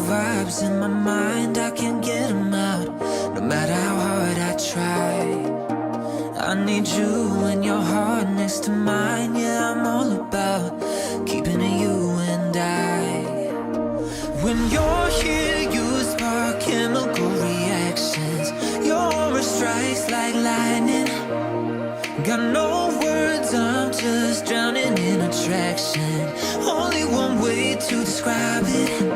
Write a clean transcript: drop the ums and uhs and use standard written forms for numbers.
vibes in my mind, I can't get them out. No matter how hard I try, I need you and your heart next to mine. Yeah, I'm all about keeping it you and I. When you're here, you spark chemical reactions. Your aura strikes like lightning. Got no words, I'm just drowning in attraction. Only one way to describe it.